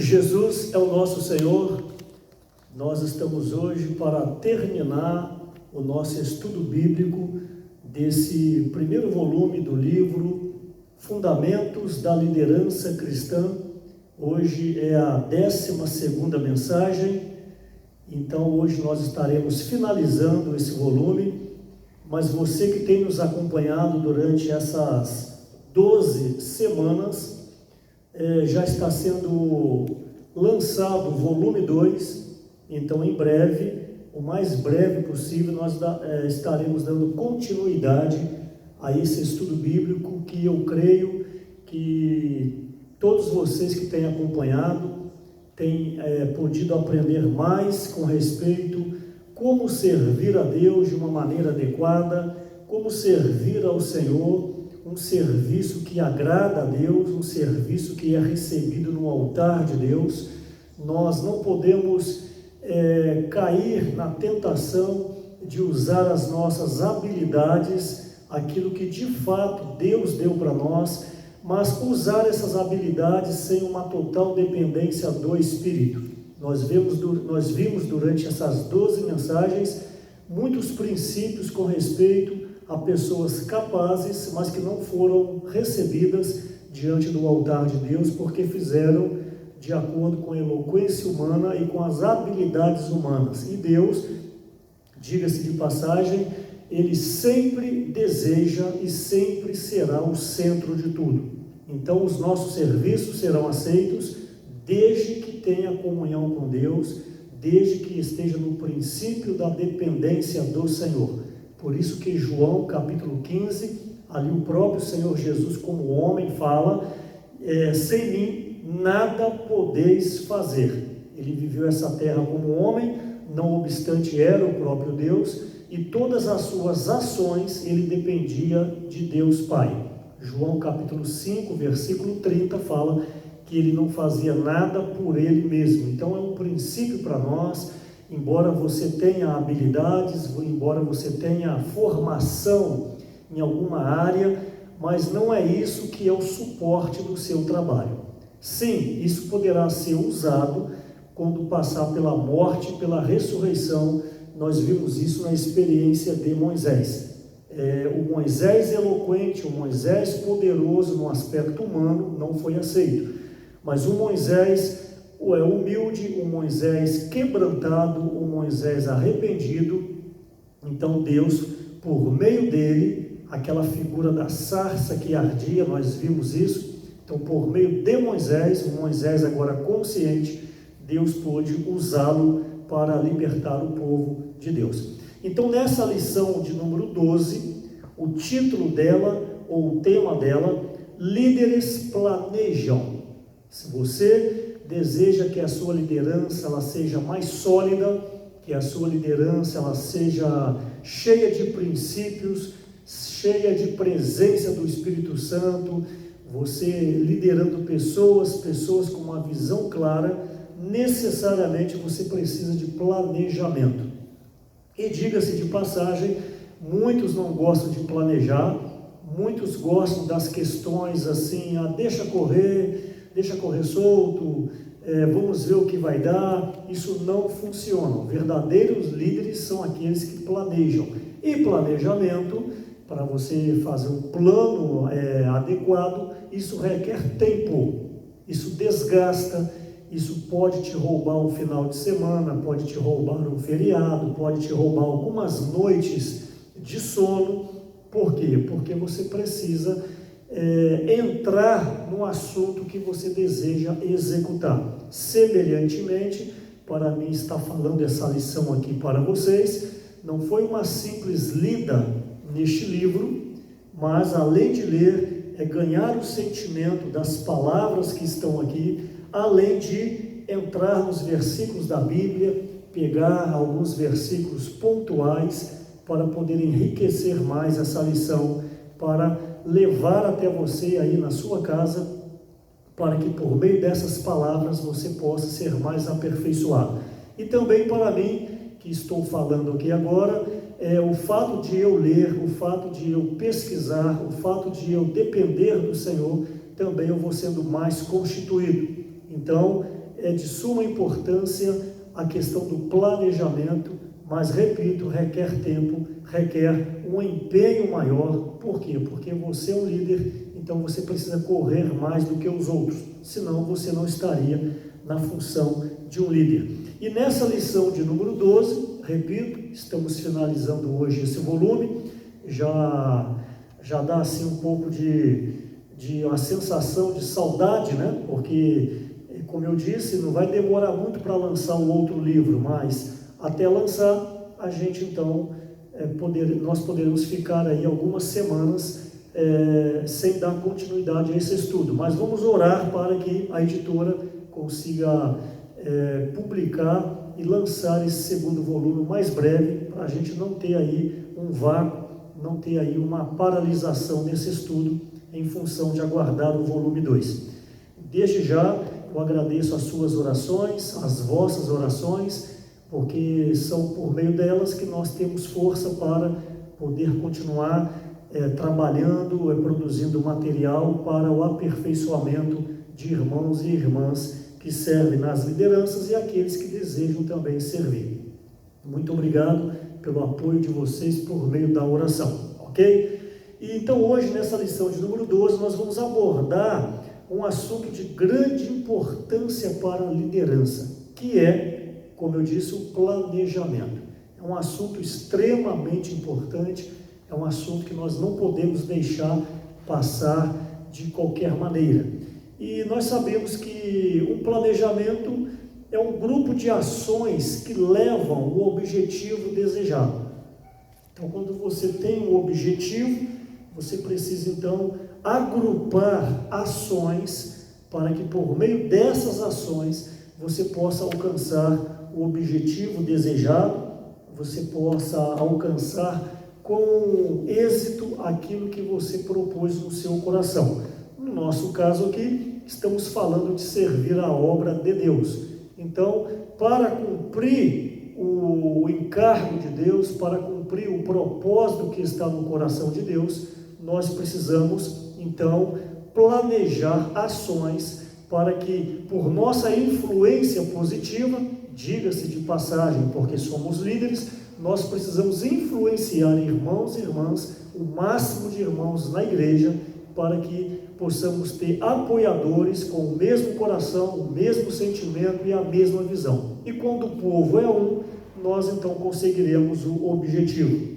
Jesus é o nosso Senhor. Nós estamos hoje para terminar o nosso estudo bíblico desse primeiro volume do livro Fundamentos da Liderança Cristã. Hoje é a 12ª mensagem, então hoje nós estaremos finalizando esse volume, mas você que tem nos acompanhado durante essas 12 semanas, já está sendo lançado o volume 2, então em breve, o mais breve possível, nós estaremos dando continuidade a esse estudo bíblico que eu creio que todos vocês que têm acompanhado têm podido aprender mais com respeito como servir a Deus de uma maneira adequada, como servir ao Senhor, um serviço que agrada a Deus, um serviço que é recebido no altar de Deus. Nós não podemos cair na tentação de usar as nossas habilidades, aquilo que de fato Deus deu para nós, mas usar essas habilidades sem uma total dependência do Espírito. Nós vimos durante essas 12 mensagens muitos princípios com respeito a pessoas capazes, mas que não foram recebidas diante do altar de Deus, porque fizeram de acordo com a eloquência humana e com as habilidades humanas. E Deus, diga-se de passagem, Ele sempre deseja e sempre será o centro de tudo. Então os nossos serviços serão aceitos desde que tenha comunhão com Deus, desde que esteja no princípio da dependência do Senhor. Por isso que João capítulo 15, ali o próprio Senhor Jesus como homem fala, sem mim nada podeis fazer. Ele viveu essa terra como homem, não obstante era o próprio Deus, e todas as suas ações ele dependia de Deus Pai. João capítulo 5, versículo 30 fala que ele não fazia nada por ele mesmo. Então é um princípio para nós. Embora você tenha habilidades, embora você tenha formação em alguma área, mas não é isso que é o suporte do seu trabalho. Sim, isso poderá ser usado quando passar pela morte, pela ressurreição. Nós vimos isso na experiência de Moisés. O Moisés eloquente, o Moisés poderoso no aspecto humano não foi aceito, mas o Moisés humilde, o Moisés quebrantado, o Moisés arrependido, então Deus, por meio dele, aquela figura da sarça que ardia, nós vimos isso, então por meio de Moisés, o Moisés agora consciente, Deus pôde usá-lo para libertar o povo de Deus. Então nessa lição de número 12, o título dela, ou o tema dela, líderes planejam. Se você deseja que a sua liderança ela seja mais sólida, que a sua liderança ela seja cheia de princípios, cheia de presença do Espírito Santo, você liderando pessoas com uma visão clara, necessariamente você precisa de planejamento. E diga-se de passagem, muitos não gostam de planejar, muitos gostam das questões assim, deixa correr solto, vamos ver o que vai dar. Isso não funciona. Verdadeiros líderes são aqueles que planejam. E planejamento, para você fazer um plano adequado, isso requer tempo, isso desgasta, isso pode te roubar um final de semana, pode te roubar um feriado, pode te roubar algumas noites de sono. Por quê? Porque você precisa entrar no assunto que você deseja executar. Semelhantemente, para mim estar falando essa lição aqui para vocês, não foi uma simples lida neste livro, mas além de ler, ganhar o sentimento das palavras que estão aqui, além de entrar nos versículos da Bíblia, pegar alguns versículos pontuais para poder enriquecer mais essa lição, para levar até você aí na sua casa, para que por meio dessas palavras você possa ser mais aperfeiçoado. E também para mim, que estou falando aqui agora, o fato de eu ler, o fato de eu pesquisar, o fato de eu depender do Senhor, também eu vou sendo mais constituído. Então, é de suma importância a questão do planejamento, mas, repito, requer tempo, requer um empenho maior. Por quê? Porque você é um líder, então você precisa correr mais do que os outros, senão você não estaria na função de um líder. E nessa lição de número 12, repito, estamos finalizando hoje esse volume, já dá assim um pouco de uma sensação de saudade, né? Porque, como eu disse, não vai demorar muito para lançar um outro livro, mas até lançar, a gente então, nós poderemos ficar aí algumas semanas sem dar continuidade a esse estudo, mas vamos orar para que a editora consiga publicar e lançar esse segundo volume o mais breve, para a gente não ter aí um vácuo, não ter aí uma paralisação nesse estudo em função de aguardar o volume 2. Desde já, eu agradeço as suas orações, as vossas orações, porque são por meio delas que nós temos força para poder continuar trabalhando, produzindo material para o aperfeiçoamento de irmãos e irmãs que servem nas lideranças e aqueles que desejam também servir. Muito obrigado pelo apoio de vocês por meio da oração, ok? E então hoje, nessa lição de número 12, nós vamos abordar um assunto de grande importância para a liderança, que é, como eu disse, o planejamento. É um assunto extremamente importante, é um assunto que nós não podemos deixar passar de qualquer maneira. E nós sabemos que um planejamento é um grupo de ações que levam o objetivo desejado. Então, quando você tem um objetivo, você precisa então agrupar ações para que por meio dessas ações você possa alcançar o objetivo desejado, você possa alcançar com êxito aquilo que você propôs no seu coração. No nosso caso aqui, estamos falando de servir a obra de Deus. Então, para cumprir o encargo de Deus, para cumprir o propósito que está no coração de Deus, nós precisamos, então, planejar ações para que, por nossa influência positiva, diga-se de passagem, porque somos líderes, nós precisamos influenciar irmãos e irmãs, o máximo de irmãos na igreja, para que possamos ter apoiadores com o mesmo coração, o mesmo sentimento e a mesma visão. E quando o povo é um, nós então conseguiremos o objetivo.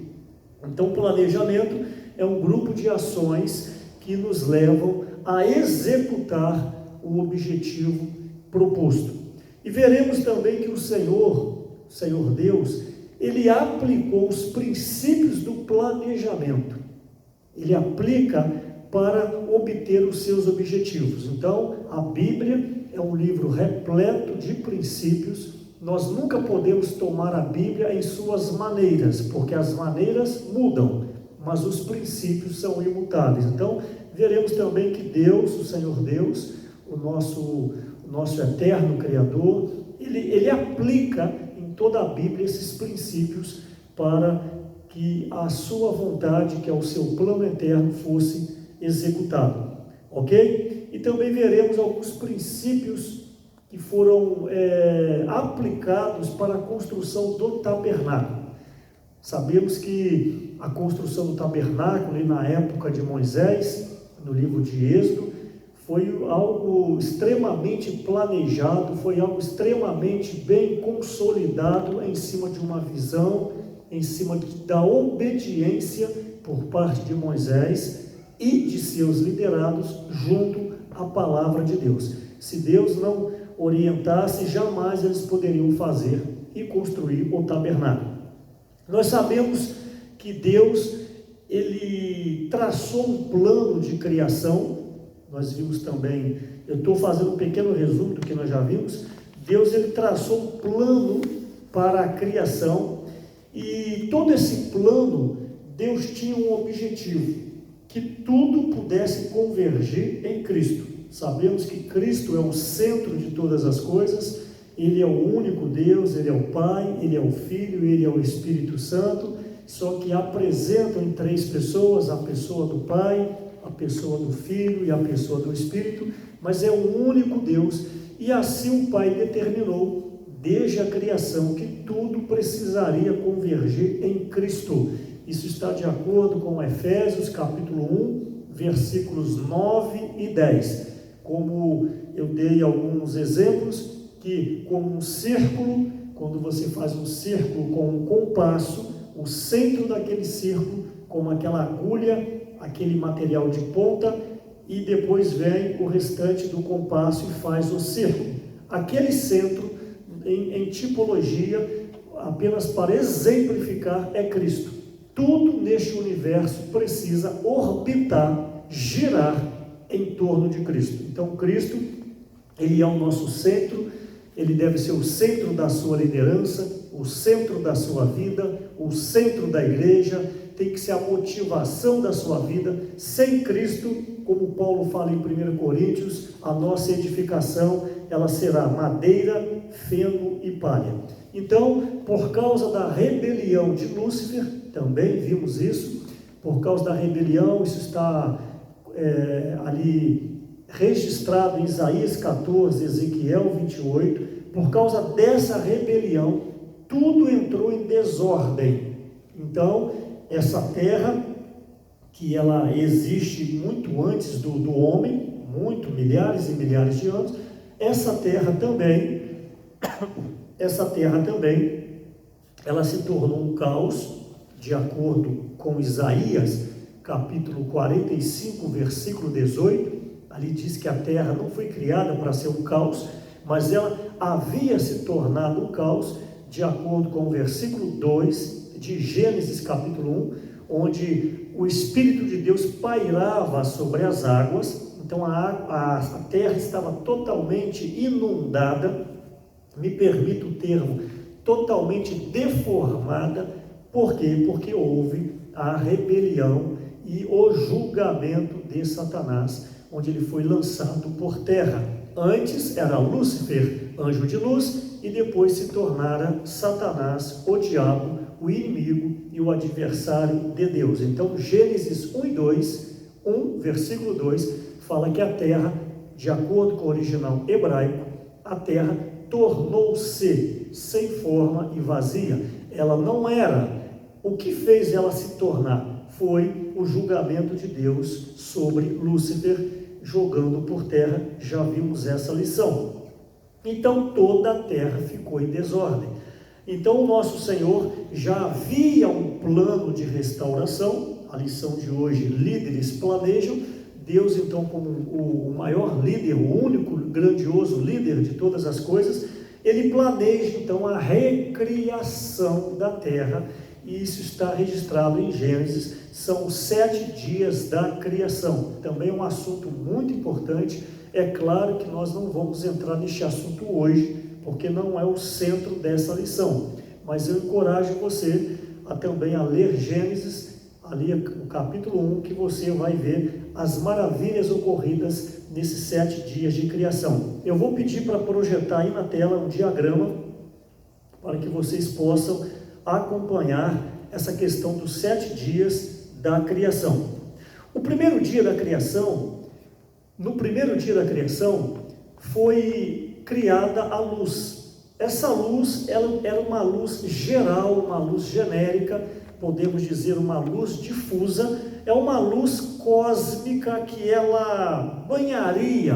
Então, o planejamento é um grupo de ações que nos levam a executar o objetivo proposto. E veremos também que o Senhor Deus, Ele aplicou os princípios do planejamento. Ele aplica para obter os seus objetivos. Então, a Bíblia é um livro repleto de princípios. Nós nunca podemos tomar a Bíblia em suas maneiras, porque as maneiras mudam, mas os princípios são imutáveis. Então, veremos também que Deus, o Senhor Deus, o nosso eterno Criador, ele aplica em toda a Bíblia esses princípios para que a sua vontade, que é o seu plano eterno, fosse executado, ok? E também veremos alguns princípios que foram aplicados para a construção do tabernáculo. Sabemos que a construção do tabernáculo, na época de Moisés, no livro de Êxodo, foi algo extremamente planejado, foi algo extremamente bem consolidado em cima de uma visão, em cima da obediência por parte de Moisés e de seus liderados junto à palavra de Deus. Se Deus não orientasse, jamais eles poderiam fazer e construir o tabernáculo. Nós sabemos que Deus, Ele traçou um plano de criação. Nós vimos também, eu estou fazendo um pequeno resumo do que nós já vimos. Deus, Ele traçou um plano para a criação, e todo esse plano, Deus tinha um objetivo, que tudo pudesse convergir em Cristo. Sabemos que Cristo é o centro de todas as coisas, Ele é o único Deus, Ele é o Pai, Ele é o Filho, Ele é o Espírito Santo, só que apresentam em três pessoas: a pessoa do Pai, a pessoa do Filho e a pessoa do Espírito, mas é um único Deus. E assim o Pai determinou, desde a criação, que tudo precisaria convergir em Cristo. Isso está de acordo com Efésios capítulo 1, versículos 9 e 10. Como eu dei alguns exemplos, que como um círculo, quando você faz um círculo com um compasso, o centro daquele círculo, como aquela agulha, aquele material de ponta, e depois vem o restante do compasso e faz o círculo. Aquele centro, em tipologia, apenas para exemplificar, é Cristo. Tudo neste universo precisa orbitar, girar em torno de Cristo. Então Cristo, Ele é o nosso centro, Ele deve ser o centro da sua liderança, o centro da sua vida, o centro da igreja, tem que ser a motivação da sua vida. Sem Cristo, como Paulo fala em 1 Coríntios, a nossa edificação, ela será madeira, feno e palha. Então, por causa da rebelião de Lúcifer, também vimos isso, por causa da rebelião, isso está ali registrado em Isaías 14, Ezequiel 28, por causa dessa rebelião, tudo entrou em desordem. Então, essa terra, que ela existe muito antes do homem, milhares e milhares de anos, essa terra também, ela se tornou um caos, de acordo com Isaías, capítulo 45, versículo 18, ali diz que a terra não foi criada para ser um caos, mas ela havia se tornado um caos, de acordo com o versículo 2 de Gênesis capítulo 1, onde o Espírito de Deus pairava sobre as águas. Então a terra estava totalmente inundada, me permito o termo, totalmente deformada. Por quê? Porque houve a rebelião e o julgamento de Satanás, onde ele foi lançado por terra. Antes era Lúcifer, anjo de luz, e depois se tornara Satanás, o diabo, o inimigo e o adversário de Deus. Então Gênesis 1, versículo 2, fala que a terra, de acordo com o original hebraico, a terra tornou-se sem forma e vazia. Ela não era. O que fez ela se tornar? Foi o julgamento de Deus sobre Lúcifer, jogando por terra. Já vimos essa lição. Então toda a terra ficou em desordem. Então o nosso Senhor já havia um plano de restauração. A lição de hoje, líderes planejam. Deus, então, como o maior líder, o único grandioso líder de todas as coisas, ele planeja então a recriação da terra, e isso está registrado em Gênesis. São os 7 dias da criação. Também é um assunto muito importante. É claro que nós não vamos entrar neste assunto hoje, porque não é o centro dessa lição, mas eu encorajo você também a ler Gênesis, ali no capítulo 1, que você vai ver as maravilhas ocorridas nesses 7 dias de criação. Eu vou pedir para projetar aí na tela um diagrama, para que vocês possam acompanhar essa questão dos 7 dias da criação. O primeiro dia da criação, no primeiro dia da criação, foi criada a luz. Essa luz, ela era uma luz geral, uma luz genérica, podemos dizer uma luz difusa, é uma luz cósmica que ela banharia,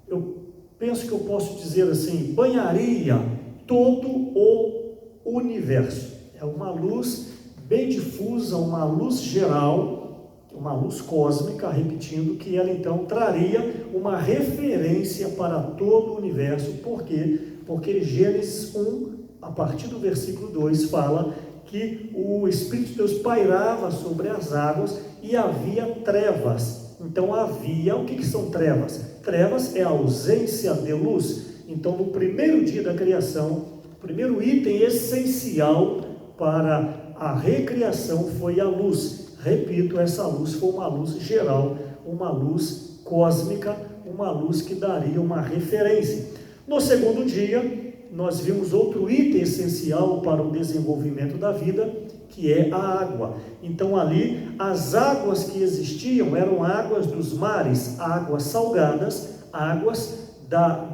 eu penso que eu posso dizer assim, banharia todo o universo. É uma luz bem difusa, uma luz geral, uma luz cósmica, repetindo, que ela então traria uma referência para todo o universo. Por quê? Porque Gênesis 1, a partir do versículo 2, fala que o Espírito de Deus pairava sobre as águas e havia trevas. Então havia, o que são trevas? Trevas é a ausência de luz. Então no primeiro dia da criação, o primeiro item essencial para a recriação foi a luz. Repito, essa luz foi uma luz geral, uma luz cósmica, uma luz que daria uma referência. No segundo dia, nós vimos outro item essencial para o desenvolvimento da vida, que é a água. Então ali, as águas que existiam eram águas dos mares, águas salgadas, águas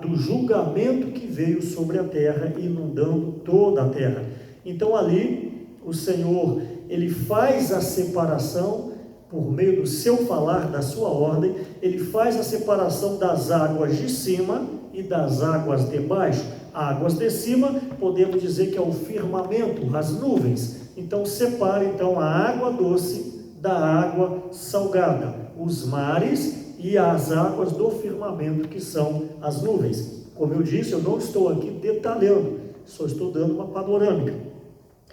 do julgamento que veio sobre a terra, inundando toda a terra. Então ali o Senhor, ele faz a separação por meio do seu falar, da sua ordem. Ele faz a separação das águas de cima e das águas de baixo. Águas de cima, podemos dizer que é o firmamento, as nuvens. Então separa então a água doce da água salgada, os mares e as águas do firmamento, que são as nuvens. Como eu disse, eu não estou aqui detalhando, só estou dando uma panorâmica.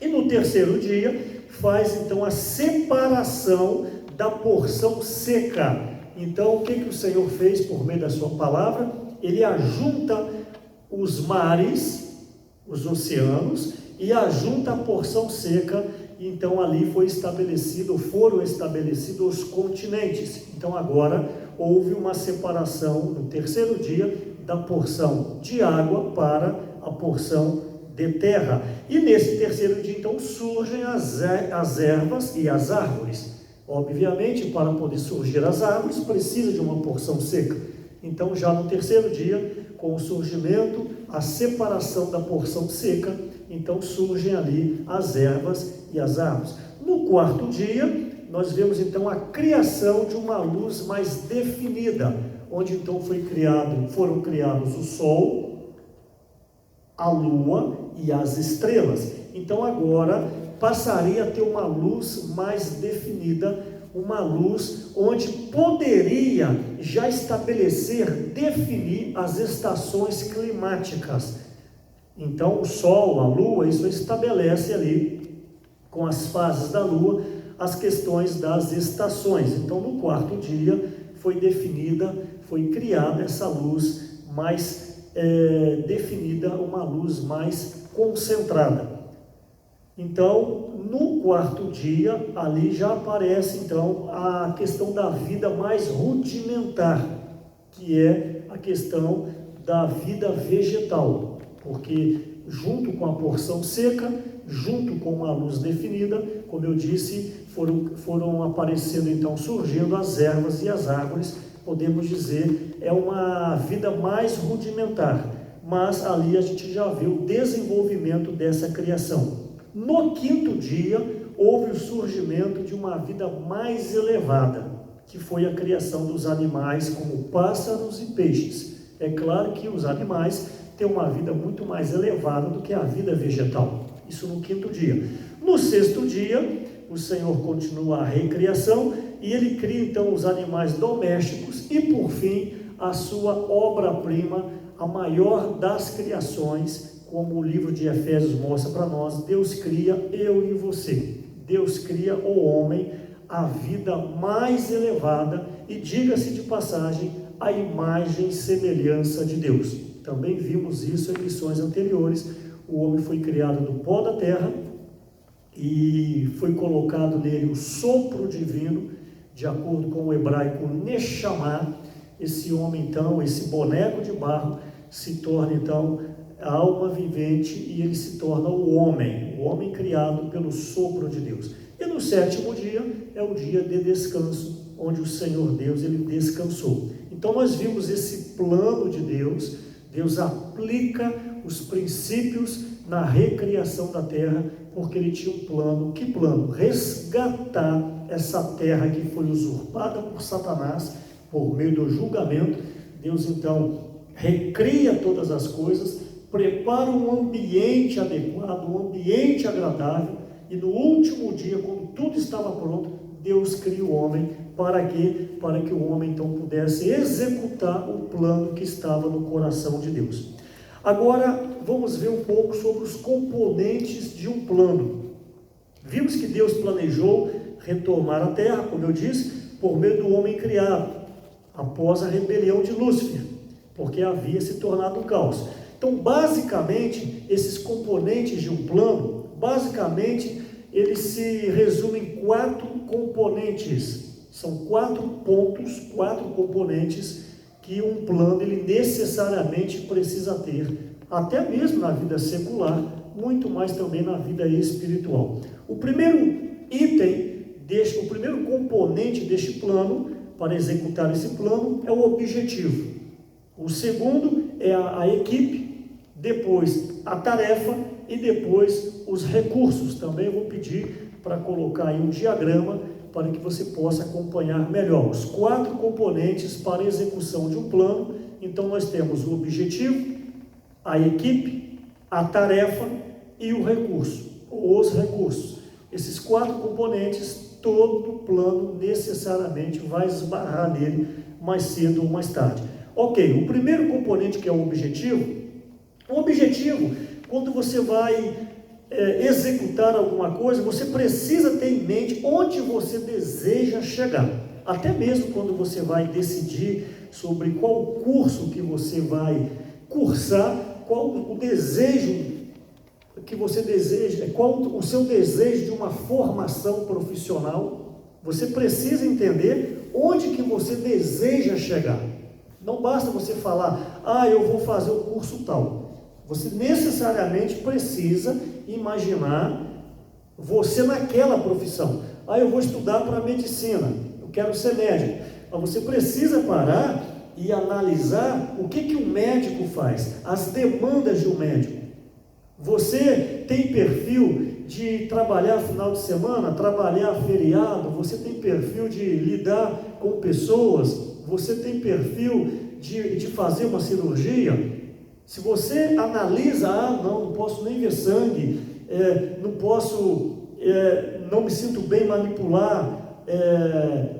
E no terceiro dia faz então a separação da porção seca. Então o que o Senhor fez por meio da sua palavra? Ele ajunta os mares, os oceanos, e ajunta a porção seca. Então ali foram estabelecidos os continentes. Então agora houve uma separação no terceiro dia da porção de água para a porção de terra. E nesse terceiro dia então surgem as ervas e as árvores. Obviamente, para poder surgir as árvores, precisa de uma porção seca. Então já no terceiro dia, com o surgimento, a separação da porção seca, então surgem ali as ervas e as árvores. No quarto dia, nós vemos então a criação de uma luz mais definida, onde então foram criados o sol, a lua e as estrelas. Então agora passaria a ter uma luz mais definida, uma luz onde poderia já definir as estações climáticas. Então o sol, a lua, isso estabelece ali, com as fases da lua, as questões das estações. Então no quarto dia foi criada essa luz mais definida, uma luz mais concentrada. Então, no quarto dia, ali já aparece então a questão da vida mais rudimentar, que é a questão da vida vegetal, porque junto com a porção seca, junto com a luz definida, como eu disse, foram aparecendo então, surgindo as ervas e as árvores. Podemos dizer, é uma vida mais rudimentar, mas ali a gente já vê o desenvolvimento dessa criação. No quinto dia, houve o surgimento de uma vida mais elevada, que foi a criação dos animais, como pássaros e peixes. É claro que os animais têm uma vida muito mais elevada do que a vida vegetal. Isso no quinto dia. No sexto dia, o Senhor continua a recriação, e ele cria então os animais domésticos e, por fim, a sua obra-prima, a maior das criações. Como o livro de Efésios mostra para nós, Deus cria eu e você. Deus cria o homem, a vida mais elevada, e diga-se de passagem, a imagem e semelhança de Deus. Também vimos isso em lições anteriores. O homem foi criado do pó da terra e foi colocado nele o sopro divino, de acordo com o hebraico Neshama. Esse homem então, esse boneco de barro, se torna então a alma vivente, e ele se torna o homem criado pelo sopro de Deus. E no sétimo dia é o dia de descanso, onde o Senhor Deus, ele descansou. Então nós vimos esse plano de Deus. Deus aplica os princípios na recriação da terra, porque ele tinha um plano. Que plano? Resgatar essa terra que foi usurpada por Satanás, por meio do julgamento. Deus então recria todas as coisas, prepara um ambiente adequado, um ambiente agradável, e no último dia, quando tudo estava pronto, Deus cria o homem. Para quê? Para que o homem então pudesse executar o plano que estava no coração de Deus. Agora vamos ver um pouco sobre os componentes de um plano. Vimos que Deus planejou retomar a terra, como eu disse, por meio do homem criado, após a rebelião de Lúcifer, porque havia se tornado um caos. Então, basicamente, esses componentes de um plano, eles se resumem em 4 componentes. São 4 pontos, 4 componentes que um plano ele necessariamente precisa ter, até mesmo na vida secular, muito mais também na vida espiritual. O primeiro componente deste plano, para executar esse plano, é o objetivo. O segundo é a equipe, depois a tarefa e depois os recursos. Também eu vou pedir para colocar aí um diagrama para que você possa acompanhar melhor os 4 componentes para a execução de um plano. Então nós temos o objetivo, a equipe, a tarefa e o recurso, ou os recursos. Esses 4 componentes, todo plano necessariamente vai esbarrar nele mais cedo ou mais tarde. Ok, o primeiro componente, que é o objetivo, quando você vai executar alguma coisa, você precisa ter em mente onde você deseja chegar. Até mesmo quando você vai decidir sobre qual curso que você vai cursar, qual o desejo que você deseja, qual o seu desejo de uma formação profissional, você precisa entender onde que você deseja chegar. Não basta você falar, eu vou fazer o curso tal. Você necessariamente precisa imaginar você naquela profissão. Eu vou estudar para medicina, eu quero ser médico. Mas você precisa parar e analisar o que um médico faz, as demandas de um médico. Você tem perfil de trabalhar final de semana, trabalhar feriado, você tem perfil de lidar com pessoas, você tem perfil de fazer uma cirurgia. Se você analisa, não posso nem ver sangue, não me sinto bem manipular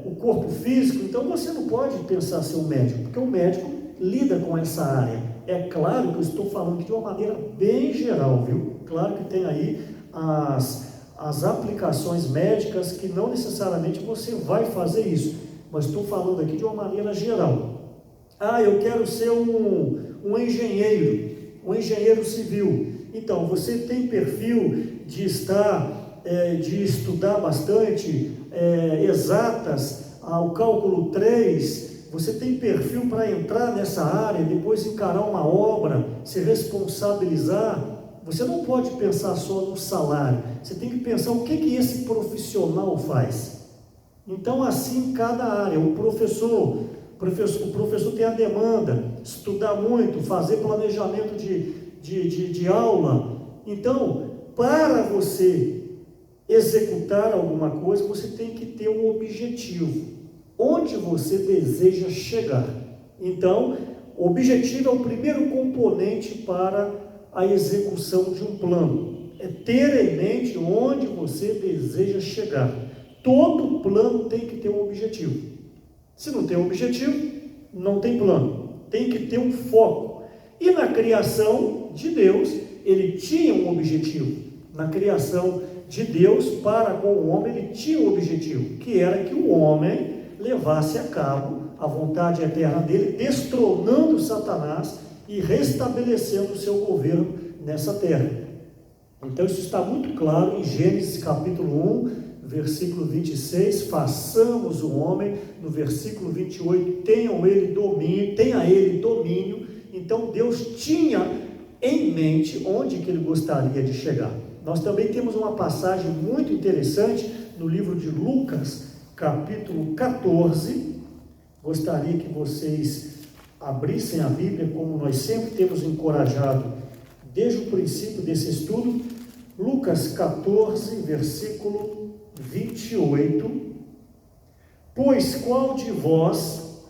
o corpo físico, então você não pode pensar ser um médico, porque o médico lida com essa área. É claro que eu estou falando de uma maneira bem geral, viu? Claro que tem aí as aplicações médicas que não necessariamente você vai fazer isso, mas estou falando aqui de uma maneira geral. Eu quero ser um engenheiro civil. Então, você tem perfil de estudar bastante exatas, o cálculo 3, você tem perfil para entrar nessa área, depois encarar uma obra, se responsabilizar. Você não pode pensar só no salário, você tem que pensar o que esse profissional faz. Então, assim, cada área, o professor tem a demanda, estudar muito, fazer planejamento de aula. Então, para você executar alguma coisa, você tem que ter um objetivo. Onde você deseja chegar? Então, o objetivo é o primeiro componente para a execução de um plano. É ter em mente onde você deseja chegar. Todo plano tem que ter um objetivo. Se não tem um objetivo, não tem plano. Tem que ter um foco. E na criação de Deus, ele tinha um objetivo. Na criação de Deus para com o homem, ele tinha um objetivo, que era que o homem levasse a cabo a vontade eterna dele, destronando Satanás e restabelecendo o seu governo nessa terra. Então isso está muito claro em Gênesis capítulo 1, versículo 26, façamos o homem, no versículo 28, tenha ele domínio. Então Deus tinha em mente onde que ele gostaria de chegar. Nós também temos uma passagem muito interessante no livro de Lucas, capítulo 14, gostaria que vocês abrissem a Bíblia, como nós sempre temos encorajado desde o princípio desse estudo. Lucas 14, versículo 28, pois qual de vós,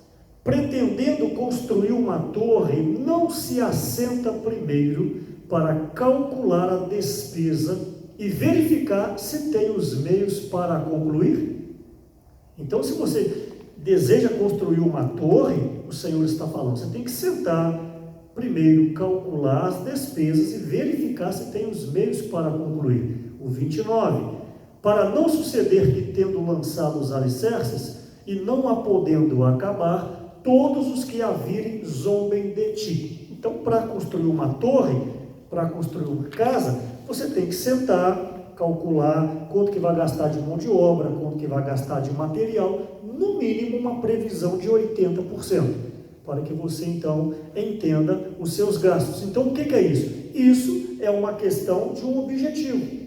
pretendendo construir uma torre, não se assenta primeiro para calcular a despesa e verificar se tem os meios para concluir? Então, se você deseja construir uma torre, o Senhor está falando, você tem que sentar primeiro, calcular as despesas e verificar se tem os meios para concluir. O 29, para não suceder que, tendo lançado os alicerces e não a podendo acabar, todos os que a virem zombem de ti. Então, para construir uma torre, para construir uma casa, você tem que sentar, calcular quanto que vai gastar de mão de obra, quanto que vai gastar de material, no mínimo uma previsão de 80%, para que você então entenda os seus gastos. Então o que é isso? Isso é uma questão de um objetivo.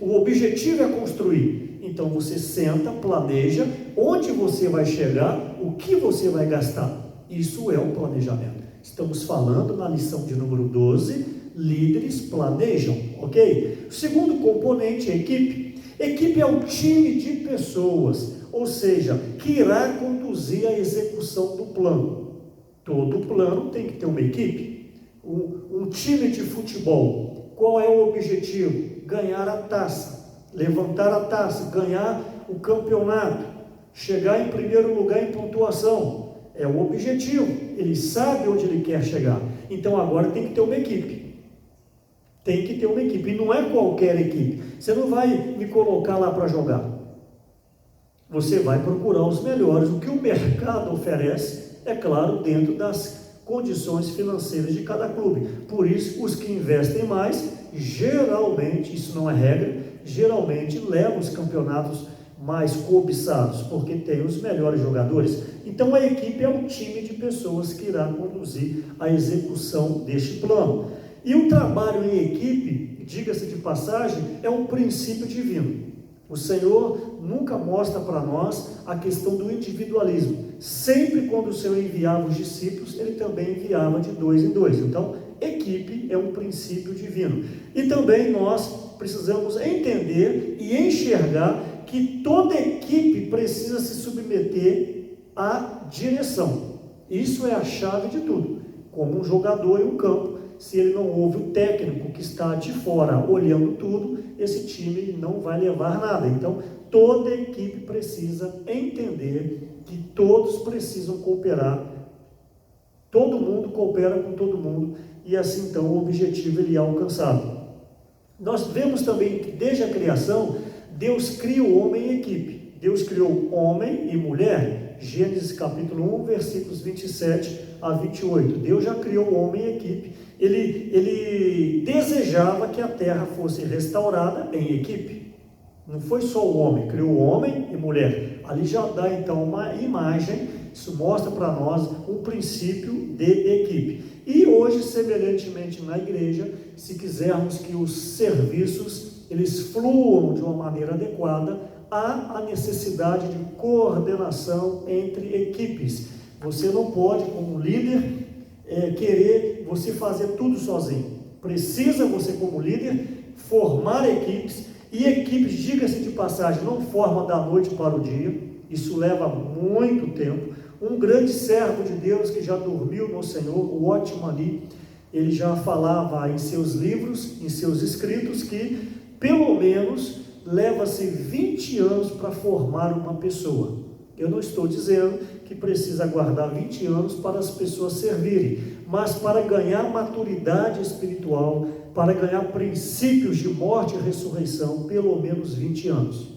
O objetivo é construir, então você senta, planeja onde você vai chegar, o que você vai gastar. Isso é um planejamento. Estamos falando na lição de número 12, líderes planejam, ok? O segundo componente é equipe. Equipe é um time de pessoas, ou seja, que irá conduzir a execução do plano. Todo plano tem que ter uma equipe. Um time de futebol, qual é o objetivo? Ganhar a taça, levantar a taça, ganhar o campeonato, chegar em primeiro lugar em pontuação. É o objetivo, ele sabe onde ele quer chegar. Então agora tem que ter uma equipe. Tem que ter uma equipe, e não é qualquer equipe. Você não vai me colocar lá para jogar. Você vai procurar os melhores. O que o mercado oferece, é claro, dentro das condições financeiras de cada clube. Por isso, os que investem mais, geralmente, isso não é regra, geralmente levam os campeonatos mais cobiçados, porque tem os melhores jogadores. Então a equipe é um time de pessoas que irá conduzir a execução deste plano. E o trabalho em equipe, diga-se de passagem, é um princípio divino. O Senhor nunca mostra para nós a questão do individualismo. Sempre quando o Senhor enviava os discípulos, Ele também enviava de 2 em 2. Então, equipe é um princípio divino. E também nós precisamos entender e enxergar que toda equipe precisa se submeter à direção. Isso é a chave de tudo. Como um jogador em um campo, se ele não ouve o técnico que está de fora olhando tudo, esse time não vai levar nada. Então, toda equipe precisa entender que todos precisam cooperar. Todo mundo coopera com todo mundo e assim então o objetivo ele é alcançado. Nós vemos também que desde a criação, Deus cria o homem em equipe. Deus criou homem e mulher. Gênesis capítulo 1, versículos 27 a 28. Deus já criou o homem em equipe. Ele desejava que a terra fosse restaurada em equipe. Não foi só o homem, criou homem e mulher. Ali já dá então uma imagem, isso mostra para nós um princípio de equipe. E hoje, semelhantemente na igreja, se quisermos que os serviços eles fluam de uma maneira adequada, há a necessidade de coordenação entre equipes. Você não pode, como líder, querer você fazer tudo sozinho. Precisa você, como líder, formar equipes, e equipes, diga-se de passagem, não forma da noite para o dia, isso leva muito tempo. Um grande servo de Deus que já dormiu no Senhor, o Otmani, ele já falava em seus livros, em seus escritos, que pelo menos leva-se 20 anos para formar uma pessoa. Eu não estou dizendo que precisa aguardar 20 anos para as pessoas servirem, mas para ganhar maturidade espiritual, para ganhar princípios de morte e ressurreição, pelo menos 20 anos.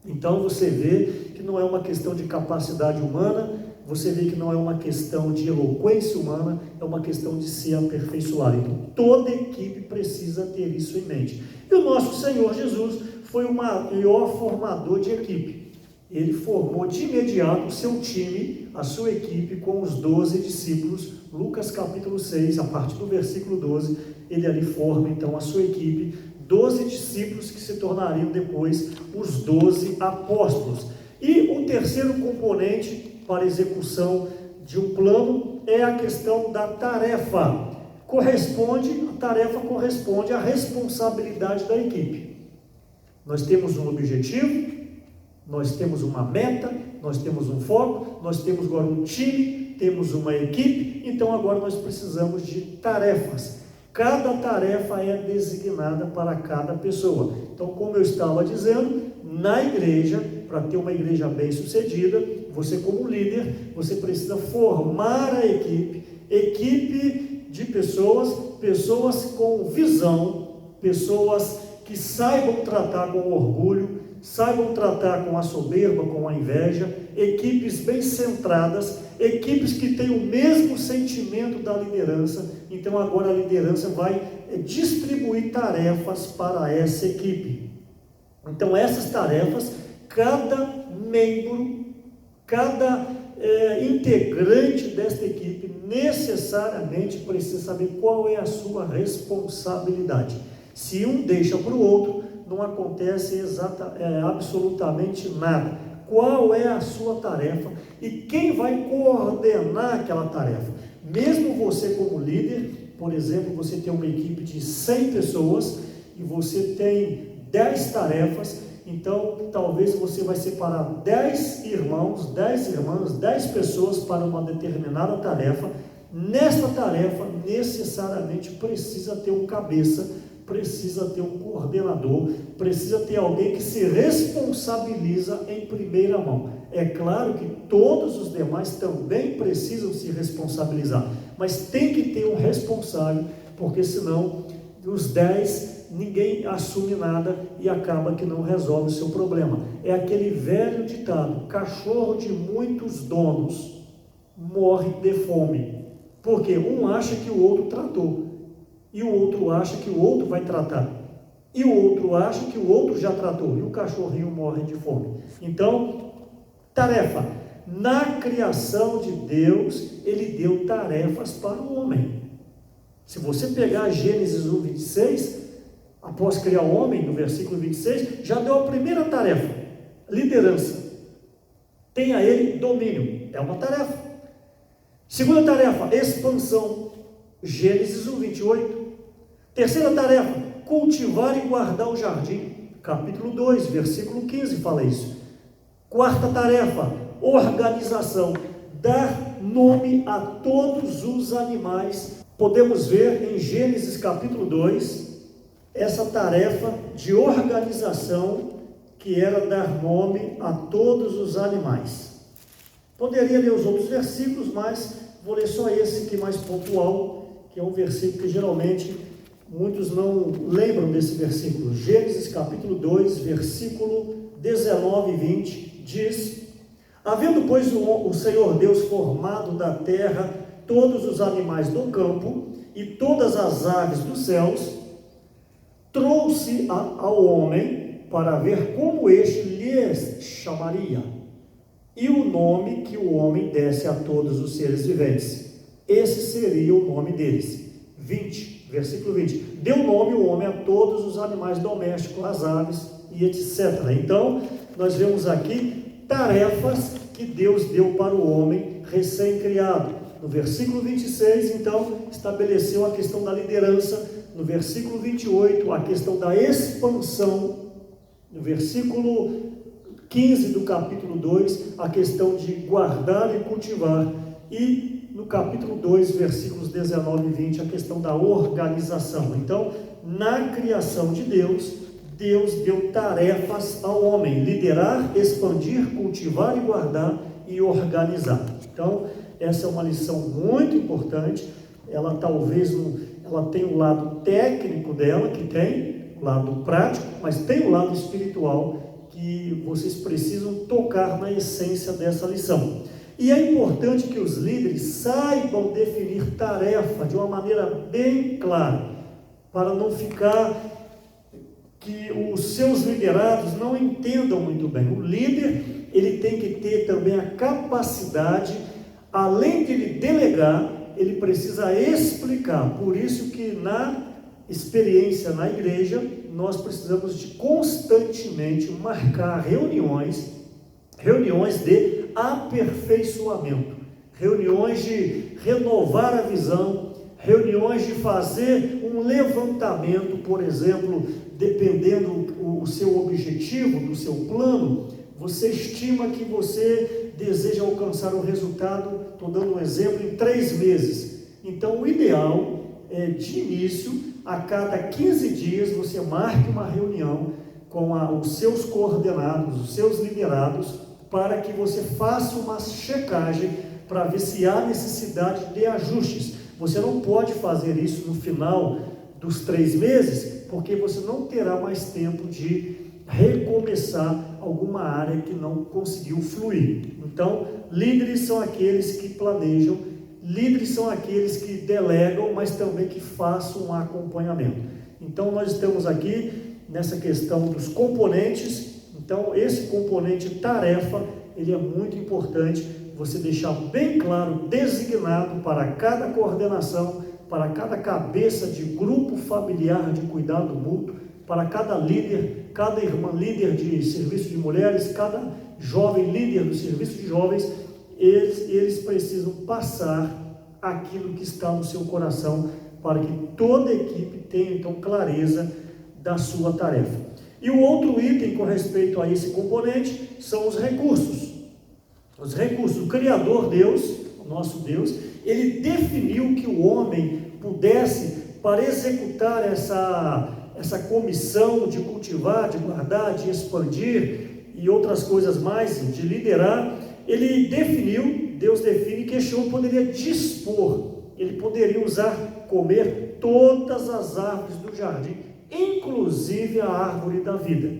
Então você vê que não é uma questão de capacidade humana, você vê que não é uma questão de eloquência humana, é uma questão de se aperfeiçoar. Então toda equipe precisa ter isso em mente. E o nosso Senhor Jesus foi o maior formador de equipe. Ele formou de imediato o seu time, a sua equipe, com os 12 discípulos. Lucas capítulo 6, a partir do versículo 12, ele ali forma então a sua equipe, 12 discípulos que se tornariam depois os 12 apóstolos. E o terceiro componente para a execução de um plano é a questão da tarefa. A tarefa corresponde à responsabilidade da equipe. Nós temos um objetivo, nós temos uma meta, nós temos um foco, nós temos agora um time, temos uma equipe, então agora nós precisamos de tarefas. Cada tarefa é designada para cada pessoa. Então, como eu estava dizendo, na igreja, para ter uma igreja bem sucedida, você como líder, você precisa formar a equipe de pessoas com visão, pessoas que saibam tratar com orgulho, saibam tratar com a soberba, com a inveja, equipes bem centradas, equipes que têm o mesmo sentimento da liderança. Então agora a liderança vai distribuir tarefas para essa equipe. Então essas tarefas, cada membro, cada integrante desta equipe necessariamente precisa saber qual é a sua responsabilidade. Se um deixa para o outro, não acontece absolutamente nada. qual é a sua tarefa e quem vai coordenar aquela tarefa. Mesmo você como líder, por exemplo, você tem uma equipe de 100 pessoas e você tem 10 tarefas, então talvez você vai separar 10 irmãos, 10 irmãs, 10 pessoas para uma determinada tarefa. Nesta tarefa, necessariamente precisa ter um cabeça, precisa ter um coordenador, precisa ter alguém que se responsabiliza em primeira mão. É claro que todos os demais também precisam se responsabilizar, mas tem que ter um responsável, porque senão os 10, ninguém assume nada e acaba que não resolve o seu problema. É aquele velho ditado: cachorro de muitos donos morre de fome, porque um acha que o outro tratou, e o outro acha que o outro vai tratar, e o outro acha que o outro já tratou, e o cachorrinho morre de fome. Então, tarefa. Na criação de Deus, Ele deu tarefas para o homem. Se você pegar Gênesis 1:26, após criar o homem, no versículo 26, já deu a primeira tarefa: liderança. Tenha ele domínio, é uma tarefa. Segunda tarefa: expansão, Gênesis 1:28. Terceira tarefa: cultivar e guardar o jardim, capítulo 2, versículo 15 fala isso. Quarta tarefa: organização, dar nome a todos os animais. Podemos ver em Gênesis capítulo 2, essa tarefa de organização, que era dar nome a todos os animais. Poderia ler os outros versículos, mas vou ler só esse que é mais pontual, que é um versículo que geralmente muitos não lembram desse versículo. Gênesis capítulo 2, versículo 19 e 20, diz: havendo, pois, o Senhor Deus formado da terra todos os animais do campo e todas as aves dos céus, trouxe ao homem para ver como este lhes chamaria, e o nome que o homem desse a todos os seres viventes. Esse seria o nome deles. 20, versículo 20. Deu nome o homem a todos os animais domésticos, as aves e etc. Então, nós vemos aqui tarefas que Deus deu para o homem recém-criado. No versículo 26, então, estabeleceu a questão da liderança. No versículo 28, a questão da expansão. No versículo 15 do capítulo 2, a questão de guardar e cultivar. E no capítulo 2, versículos 19 e 20, a questão da organização. Então, na criação de Deus, Deus deu tarefas ao homem: liderar, expandir, cultivar e guardar e organizar. Então, essa é uma lição muito importante. Ela talvez ela tem o lado técnico dela, que tem o lado prático, mas tem o lado espiritual, que vocês precisam tocar na essência dessa lição. E é importante que os líderes saibam definir tarefa de uma maneira bem clara, para não ficar que os seus liderados não entendam muito bem. O líder, ele tem que ter também a capacidade, além de ele delegar, ele precisa explicar. Por isso que na experiência na igreja, nós precisamos de constantemente marcar reuniões de aperfeiçoamento, reuniões de renovar a visão, reuniões de fazer um levantamento, por exemplo, dependendo o seu objetivo, do seu plano. Você estima que você deseja alcançar um resultado, estou dando um exemplo, em 3 meses. Então, o ideal é, de início, a cada 15 dias, você marque uma reunião com os seus coordenados, os seus liderados, para que você faça uma checagem, para ver se há necessidade de ajustes. Você não pode fazer isso no final dos 3 meses, porque você não terá mais tempo de recomeçar alguma área que não conseguiu fluir. Então, líderes são aqueles que planejam, líderes são aqueles que delegam, mas também que façam um acompanhamento. Então, nós estamos aqui nessa questão dos componentes. Então, esse componente tarefa, ele é muito importante você deixar bem claro, designado para cada coordenação, para cada cabeça de grupo familiar de cuidado mútuo, para cada líder, cada irmã líder de serviço de mulheres, cada jovem líder do serviço de jovens, eles precisam passar aquilo que está no seu coração, para que toda a equipe tenha então clareza da sua tarefa. E o outro item com respeito a esse componente são os recursos. Os recursos, o Criador Deus, o nosso Deus, ele definiu que o homem pudesse, para executar essa comissão de cultivar, de guardar, de expandir e outras coisas mais, de liderar, ele definiu, Deus define que este homem poderia dispor, ele poderia usar, comer todas as árvores do jardim, inclusive a árvore da vida.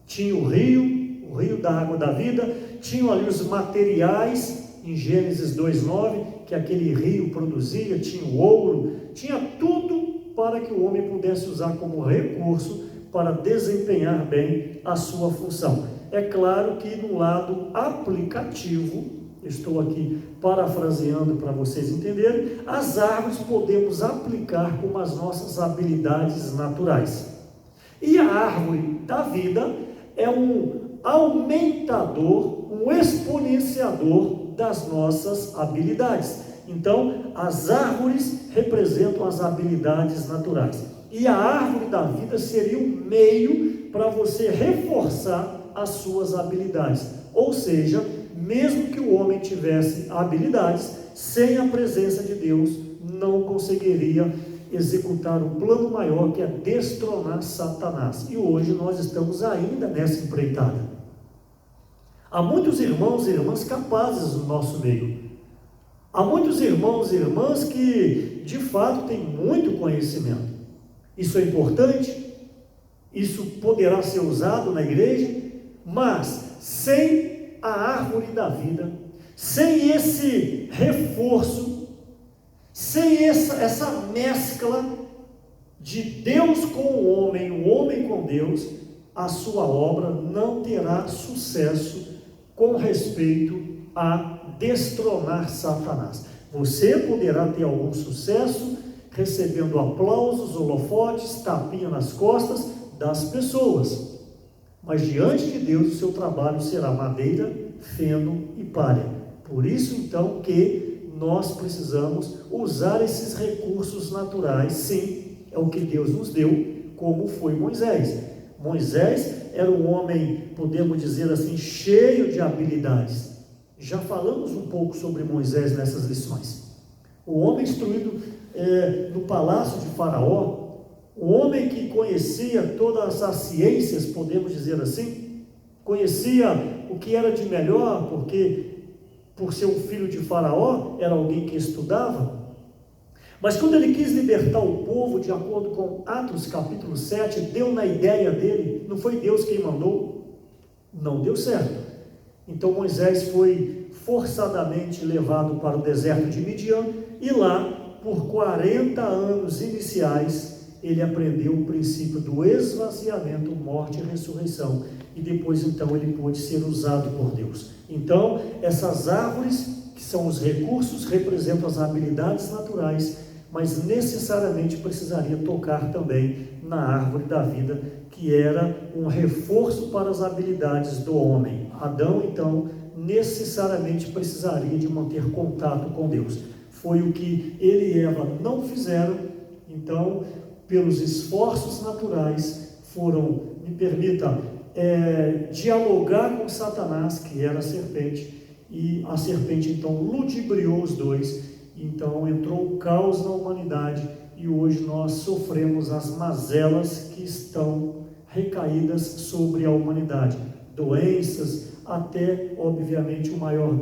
Tinha o rio da água da vida, tinham ali os materiais, em Gênesis 2:9, que aquele rio produzia, tinha o ouro, tinha tudo para que o homem pudesse usar como recurso para desempenhar bem a sua função. É claro que no lado aplicativo, estou aqui parafraseando para vocês entenderem, as árvores podemos aplicar como as nossas habilidades naturais. E a árvore da vida é um aumentador, um exponenciador das nossas habilidades. Então, as árvores representam as habilidades naturais. E a árvore da vida seria um meio para você reforçar as suas habilidades. Ou seja, mesmo que o homem tivesse habilidades, sem a presença de Deus, não conseguiria executar o plano maior, que é destronar Satanás. E hoje nós estamos ainda nessa empreitada. Há muitos irmãos e irmãs capazes no nosso meio. Há muitos irmãos e irmãs que, de fato, têm muito conhecimento. Isso é importante, isso poderá ser usado na igreja, mas sem a árvore da vida, sem esse reforço, sem essa mescla de Deus com o homem com Deus, a sua obra não terá sucesso com respeito a destronar Satanás. Você poderá ter algum sucesso recebendo aplausos, holofotes, tapinha nas costas das pessoas, mas diante de Deus o seu trabalho será madeira, feno e palha. Por isso então que nós precisamos usar esses recursos naturais. Sim, é o que Deus nos deu, como foi Moisés. Moisés era um homem, podemos dizer assim, cheio de habilidades. Já falamos um pouco sobre Moisés nessas lições. O homem instruído no palácio de Faraó, o homem que conhecia todas as ciências, podemos dizer assim, conhecia o que era de melhor, porque por ser um filho de Faraó, era alguém que estudava. Mas quando ele quis libertar o povo, de acordo com Atos capítulo 7, deu na ideia dele, não foi Deus quem mandou, não deu certo. Então Moisés foi forçadamente levado para o deserto de Midian, e lá, por 40 anos iniciais, ele aprendeu o princípio do esvaziamento, morte e ressurreição, e depois então ele pôde ser usado por Deus. Então, essas árvores, que são os recursos, representam as habilidades naturais, mas necessariamente precisaria tocar também na árvore da vida, que era um reforço para as habilidades do homem. Adão, então, necessariamente precisaria de manter contato com Deus. Foi o que ele e Eva não fizeram. Então, pelos esforços naturais, foram, me permita, dialogar com Satanás, que era a serpente, e a serpente então ludibriou os dois. Então entrou o caos na humanidade, e hoje nós sofremos as mazelas que estão recaídas sobre a humanidade, doenças, até obviamente o maior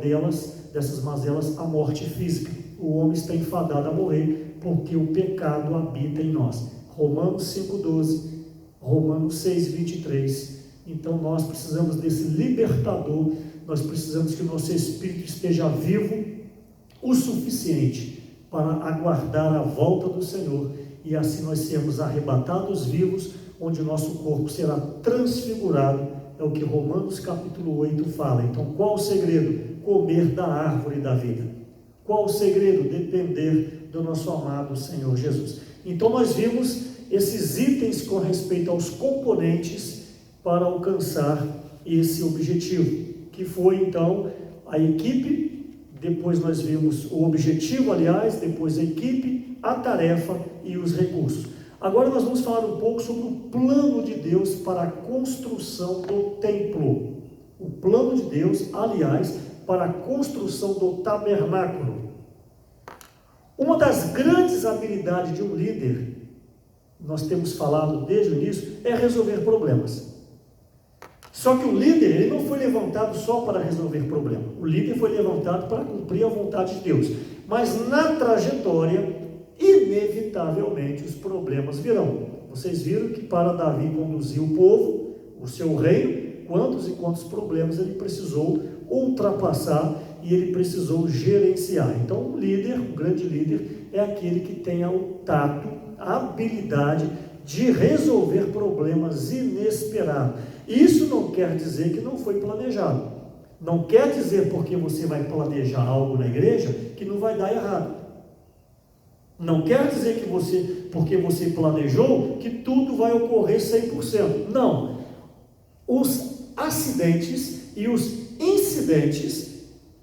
dessas mazelas, a morte física. O homem está enfadado a morrer porque o pecado habita em nós. Romanos 5,12, Romanos 6,23. Então nós precisamos desse libertador, nós precisamos que o nosso espírito esteja vivo o suficiente para aguardar a volta do Senhor, e assim nós sermos arrebatados vivos, onde o nosso corpo será transfigurado. É o que Romanos capítulo 8 fala. Então qual o segredo? Comer da árvore da vida. Qual o segredo? Depender do nosso amado Senhor Jesus. Então nós vimos esses itens com respeito aos componentes para alcançar esse objetivo, que foi então a equipe, depois nós vimos o objetivo, aliás, depois a equipe, a tarefa e os recursos. Agora nós vamos falar um pouco sobre o plano de Deus para a construção do templo. O plano de Deus, aliás, para a construção do tabernáculo. Uma das grandes habilidades de um líder, nós temos falado desde o início, é resolver problemas. Só que o líder, ele não foi levantado só para resolver problemas. O líder foi levantado para cumprir a vontade de Deus. Mas na trajetória, inevitavelmente, os problemas virão. Vocês viram que para Davi conduzir o povo, o seu reino, quantos e quantos problemas ele precisou ultrapassar e ele precisou gerenciar. Então, um líder, um grande líder, é aquele que tenha o tato, a habilidade de resolver problemas inesperados. Isso não quer dizer que não foi planejado. Não quer dizer porque você vai planejar algo na igreja que não vai dar errado. Não quer dizer que porque você planejou, que tudo vai ocorrer 100%. Não. Os acidentes e os incidentes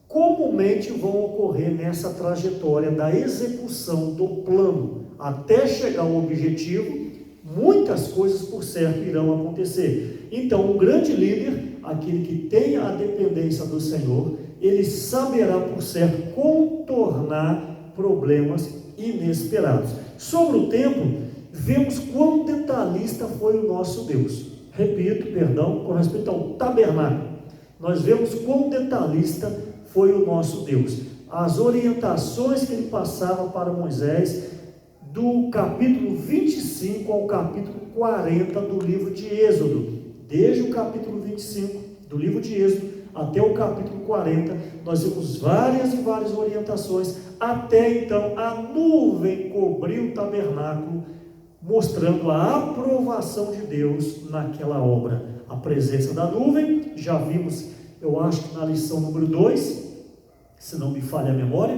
comumente vão ocorrer nessa trajetória da execução do plano. Até chegar ao objetivo, muitas coisas por certo irão acontecer. Então, um grande líder, aquele que tenha a dependência do Senhor, ele saberá por certo contornar problemas inesperados. Sobre o templo, vemos quão detalhista foi o nosso Deus. Repito, com respeito ao tabernáculo, nós vemos quão detalhista foi o nosso Deus. As orientações que ele passava para Moisés, do capítulo 25 ao capítulo 40 do livro de Êxodo. Desde o capítulo 25 do livro de Êxodo até o capítulo 40, nós vemos várias e várias orientações, até então a nuvem cobriu o tabernáculo, mostrando a aprovação de Deus naquela obra. A presença da nuvem, já vimos, eu acho que na lição número 2, se não me falha a memória,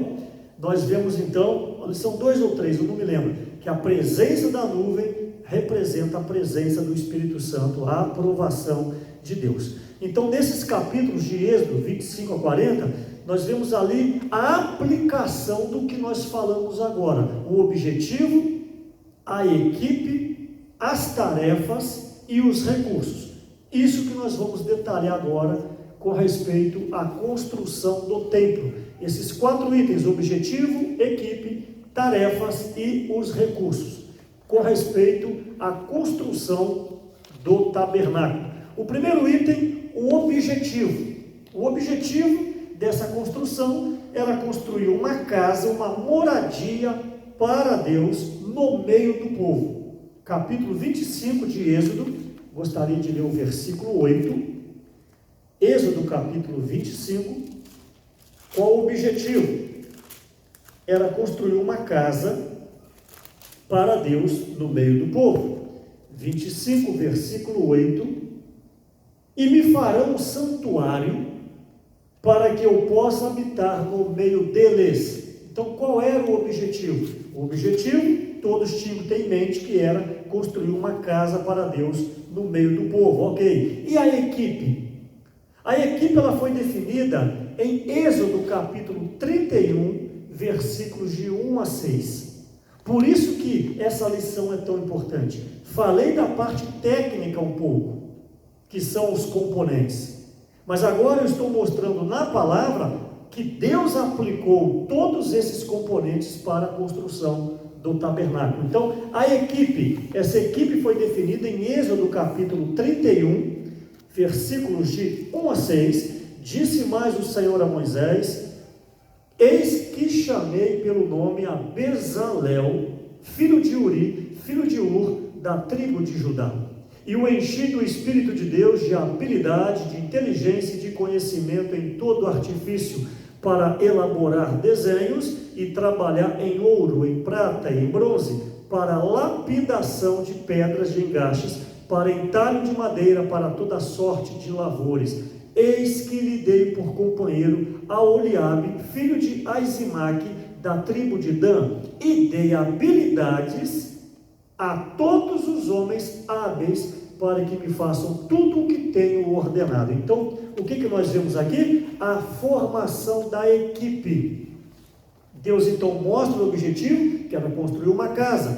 nós vemos então, a lição 2 ou 3, eu não me lembro, que a presença da nuvem representa a presença do Espírito Santo, a aprovação de Deus. Então, nesses capítulos de Êxodo 25 a 40, nós vemos ali a aplicação do que nós falamos agora, o objetivo, a equipe, as tarefas e os recursos. Isso que nós vamos detalhar agora com respeito à construção do templo. Esses 4 itens: objetivo, equipe, tarefas e os recursos, com respeito à construção do tabernáculo. O primeiro item, o objetivo. O objetivo dessa construção era construir uma casa, uma moradia para Deus no meio do povo. Capítulo 25 de Êxodo, gostaria de ler o versículo 8. Êxodo capítulo 25, qual o objetivo? Era construir uma casa para Deus no meio do povo. 25, versículo 8. E me farão um santuário para que eu possa habitar no meio deles. Então, qual era o objetivo? O objetivo, todos tinham que ter em mente que era construir uma casa para Deus no meio do povo, ok? E a equipe? A equipe ela foi definida em Êxodo capítulo 31, versículos de 1 a 6. Por isso que essa lição é tão importante. Falei da parte técnica um pouco, que são os componentes. Mas agora eu estou mostrando na palavra que Deus aplicou todos esses componentes para a construção do tabernáculo. Então, essa equipe foi definida em Êxodo capítulo 31, versículos de 1 a 6. Disse mais o Senhor a Moisés: eis que chamei pelo nome a Bezalel, filho de Uri, filho de Ur, da tribo de Judá, e o enchi do Espírito de Deus, de habilidade, de inteligência e de conhecimento em todo artifício, para elaborar desenhos e trabalhar em ouro, em prata e em bronze, para lapidação de pedras de engaixes, para entalho de madeira, para toda sorte de lavores. Eis que lhe dei por companheiro a Oliabe, filho de Aisimaque, da tribo de Dan, e dei habilidades a todos os homens hábeis para que me façam tudo o que tenho ordenado. Então, o que nós vemos aqui? A formação da equipe. Deus então mostra o objetivo, que era construir uma casa.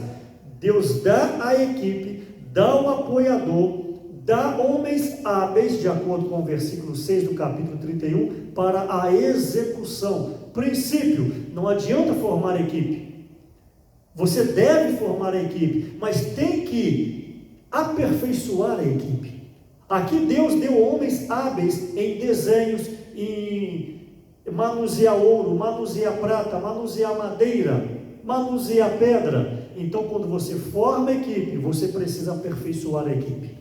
Deus dá a equipe, dá o apoiador, dá homens hábeis, de acordo com o versículo 6 do capítulo 31, para a execução. Princípio: não adianta formar equipe. Você deve formar a equipe, mas tem que aperfeiçoar a equipe. Aqui Deus deu homens hábeis em desenhos, em manusear ouro, manusear prata, manusear madeira, manusear pedra. Então, quando você forma a equipe, você precisa aperfeiçoar a equipe.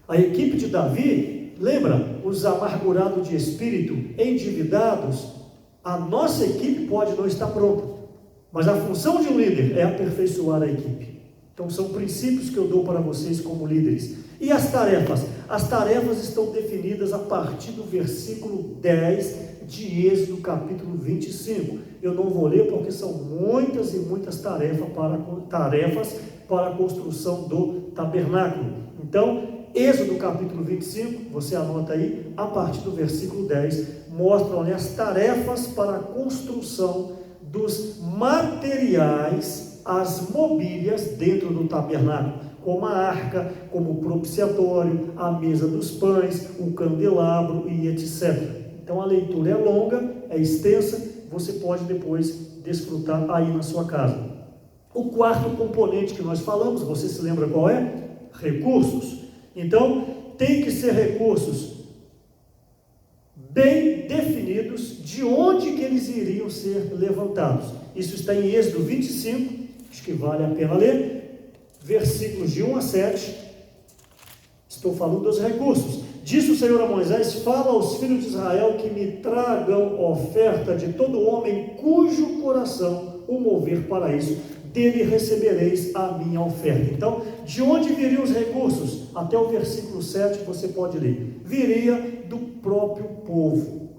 A equipe de Davi, lembra? Os amargurados de espírito, endividados. A nossa equipe pode não estar pronta, mas a função de um líder é aperfeiçoar a equipe. Então, são princípios que eu dou para vocês como líderes. E as tarefas? As tarefas estão definidas a partir do versículo 10 de Êxodo, capítulo 25. Eu não vou ler porque são muitas e muitas tarefas para a construção do tabernáculo. Então, Êxodo, capítulo 25, você anota aí, a partir do versículo 10, mostram ali as tarefas para a construção dos materiais, as mobílias dentro do tabernáculo, como a arca, como o propiciatório, a mesa dos pães, o candelabro e etc. Então a leitura é longa, é extensa, você pode depois desfrutar aí na sua casa. O quarto componente que nós falamos, você se lembra qual é? Recursos. Então, tem que ser recursos bem definidos de onde que eles iriam ser levantados. Isso está em Êxodo 25, acho que vale a pena ler, versículos de 1 a 7, estou falando dos recursos. Disse o Senhor a Moisés: fala aos filhos de Israel que me tragam oferta de todo homem cujo coração o mover para isso, dele recebereis a minha oferta. Então, de onde viriam os recursos? Até o versículo 7 você pode ler. Viria do próprio povo.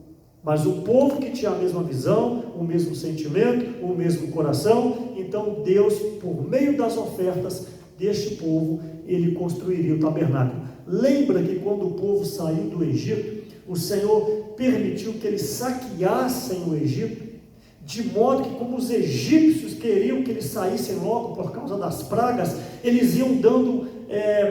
Mas o povo que tinha a mesma visão, o mesmo sentimento, o mesmo coração, então Deus, por meio das ofertas deste povo, ele construiria o tabernáculo. Lembra que quando o povo saiu do Egito, o Senhor permitiu que eles saqueassem o Egito, de modo que, como os egípcios queriam que eles saíssem logo por causa das pragas, eles iam dando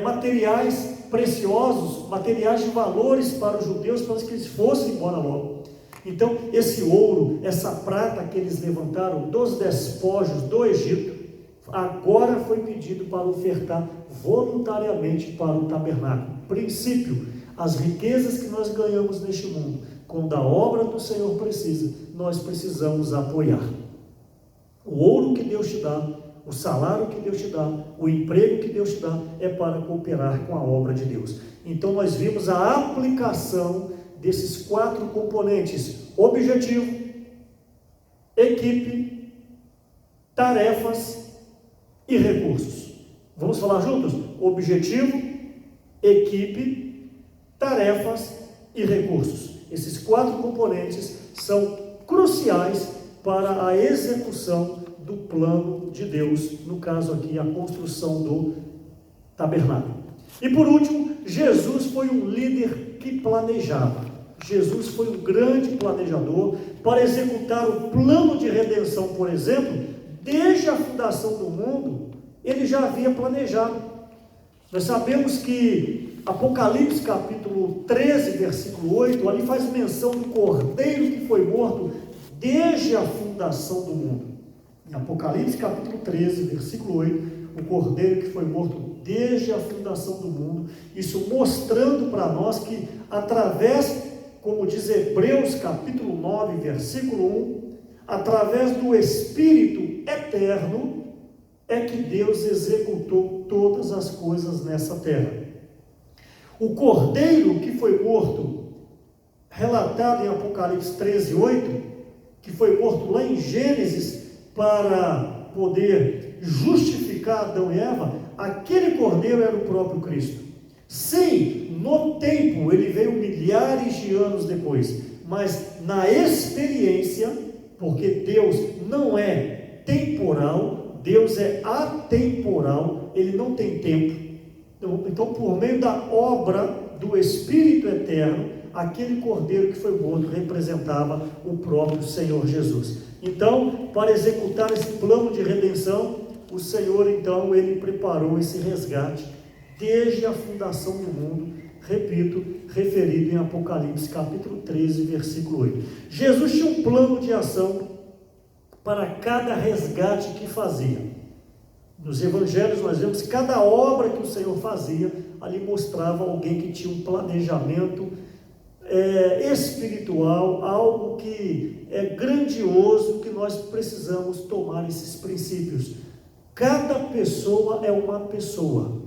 materiais preciosos, materiais de valores para os judeus, para que eles fossem embora logo. Então, esse ouro, essa prata que eles levantaram dos despojos do Egito, agora foi pedido para ofertar voluntariamente para o tabernáculo. Princípio: as riquezas que nós ganhamos neste mundo, quando a obra do Senhor precisa, nós precisamos apoiar. O ouro que Deus te dá, o salário que Deus te dá, o emprego que Deus te dá, é para cooperar com a obra de Deus. Então nós vimos a aplicação desses quatro componentes: objetivo, equipe, tarefas e recursos. Vamos falar juntos? Objetivo, equipe, tarefas e recursos. Esses quatro componentes são cruciais para a execução do plano de Deus, no caso aqui, a construção do tabernáculo. E por último, Jesus foi um líder que planejava. Jesus foi um grande planejador para executar o plano de redenção, por exemplo. Desde a fundação do mundo, ele já havia planejado. Nós sabemos que Apocalipse capítulo 13, versículo 8, ali faz menção do cordeiro que foi morto desde a fundação do mundo. Em Apocalipse capítulo 13, versículo 8, o cordeiro que foi morto desde a fundação do mundo, isso mostrando para nós que através, como diz Hebreus capítulo 9, versículo 1, através do Espírito eterno, é que Deus executou todas as coisas nessa terra. O cordeiro que foi morto, relatado em Apocalipse 13, 8, que foi morto lá em Gênesis para poder justificar Adão e Eva, aquele cordeiro era o próprio Cristo. Sim, no tempo, ele veio milhares de anos depois, mas na experiência, porque Deus não é temporal, Deus é atemporal, Ele não tem tempo. Então, por meio da obra do Espírito Eterno, aquele cordeiro que foi morto representava o próprio Senhor Jesus. Então, para executar esse plano de redenção, o Senhor, então, Ele preparou esse resgate desde a fundação do mundo, repito, referido em Apocalipse capítulo 13, versículo 8. Jesus tinha um plano de ação para cada resgate que fazia. Nos evangelhos nós vemos que cada obra que o Senhor fazia, ali mostrava alguém que tinha um planejamento espiritual, algo que é grandioso, que nós precisamos tomar esses princípios. Cada pessoa é uma pessoa.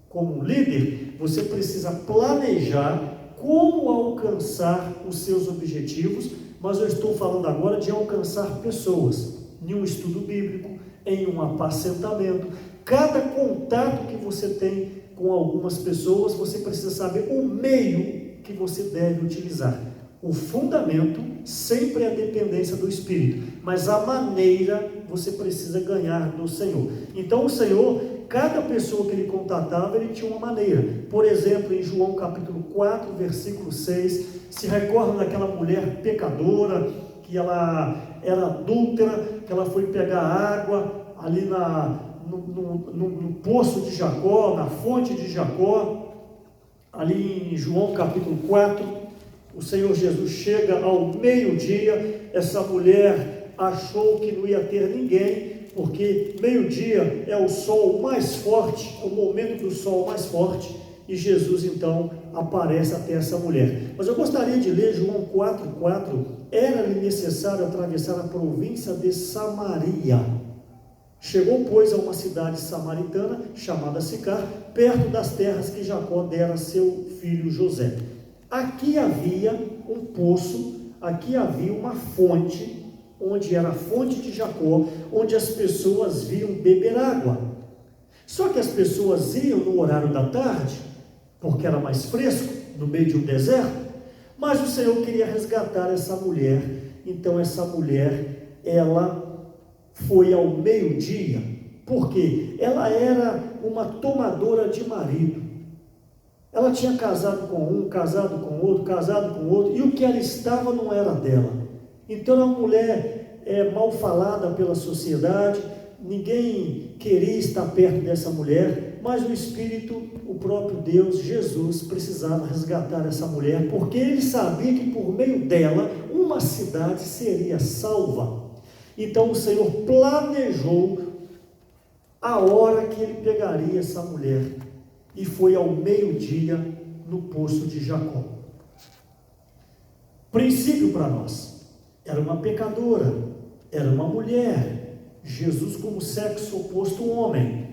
Como um líder, você precisa planejar como alcançar os seus objetivos, mas eu estou falando agora de alcançar pessoas, em um estudo bíblico, em um apacentamento. Cada contato que você tem com algumas pessoas, você precisa saber o meio que você deve utilizar. O fundamento sempre é a dependência do Espírito, mas a maneira você precisa ganhar do Senhor. Então o Senhor, cada pessoa que Ele contatava, Ele tinha uma maneira. Por exemplo, em João capítulo 4, versículo 6, se recorda daquela mulher pecadora, que ela era adúltera, que ela foi pegar água ali no poço de Jacó, na fonte de Jacó, ali em João capítulo 4, o Senhor Jesus chega ao meio-dia. Essa mulher achou que não ia ter ninguém, porque meio-dia é o sol mais forte, é o momento do sol mais forte, e Jesus então aparece até essa mulher. Mas eu gostaria de ler João 4,4. Era-lhe necessário atravessar a província de Samaria. Chegou, pois, a uma cidade samaritana, chamada Sicar, perto das terras que Jacó dera a seu filho José. Aqui havia um poço, aqui havia uma fonte, onde era a fonte de Jacó, onde as pessoas vinham beber água. Só que as pessoas iam no horário da tarde, porque era mais fresco, no meio de um deserto, mas o Senhor queria resgatar essa mulher. Então essa mulher, ela foi ao meio-dia, porque ela era uma tomadora de marido. Ela tinha casado com um, casado com outro, casado com outro, e o que ela estava não era dela. Então era uma mulher mal falada pela sociedade, ninguém queria estar perto dessa mulher, mas o Espírito, o próprio Deus, Jesus, precisava resgatar essa mulher, porque ele sabia que por meio dela uma cidade seria salva. Então o Senhor planejou a hora que ele pegaria essa mulher, e foi ao meio-dia no poço de Jacó. Princípio para nós: era uma pecadora, era uma mulher. Jesus, como sexo oposto ao homem,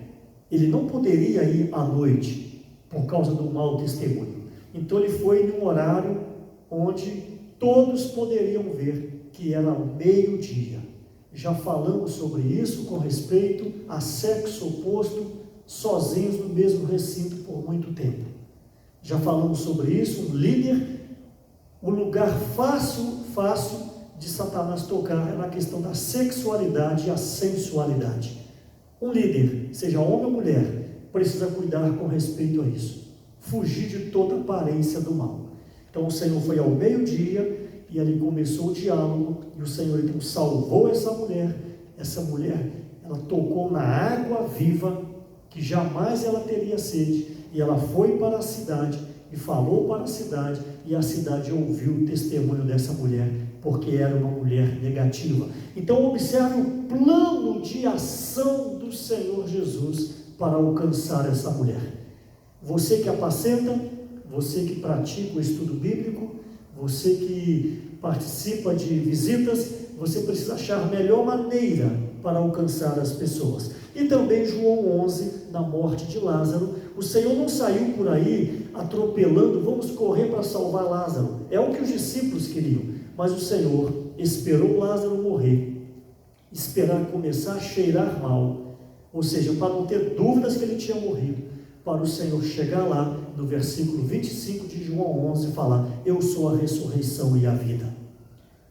ele não poderia ir à noite por causa do mau testemunho. Então ele foi num horário onde todos poderiam ver, que era ao meio-dia. Já falamos sobre isso com respeito a sexo oposto, sozinhos no mesmo recinto por muito tempo. Já falamos sobre isso. Um líder, o lugar fácil de Satanás tocar é na questão da sexualidade e a sensualidade. Um líder, seja homem ou mulher, precisa cuidar com respeito a isso, fugir de toda aparência do mal. Então o Senhor foi ao meio-dia e ali começou o diálogo, e o Senhor então salvou essa mulher. Essa mulher, ela tocou na água viva, que jamais ela teria sede, e ela foi para a cidade e falou para a cidade, e a cidade ouviu o testemunho dessa mulher, porque era uma mulher negativa. Então observe o plano de ação do Senhor Jesus para alcançar essa mulher. Você que apacenta, você que pratica o estudo bíblico, você que participa de visitas, você precisa achar a melhor maneira para alcançar as pessoas. E também João 11, na morte de Lázaro, o Senhor não saiu por aí atropelando, vamos correr para salvar Lázaro. É o que os discípulos queriam, mas o Senhor esperou Lázaro morrer, esperar começar a cheirar mal, ou seja, para não ter dúvidas que ele tinha morrido, para o Senhor chegar lá, no versículo 25 de João 11, falar: eu sou a ressurreição e a vida,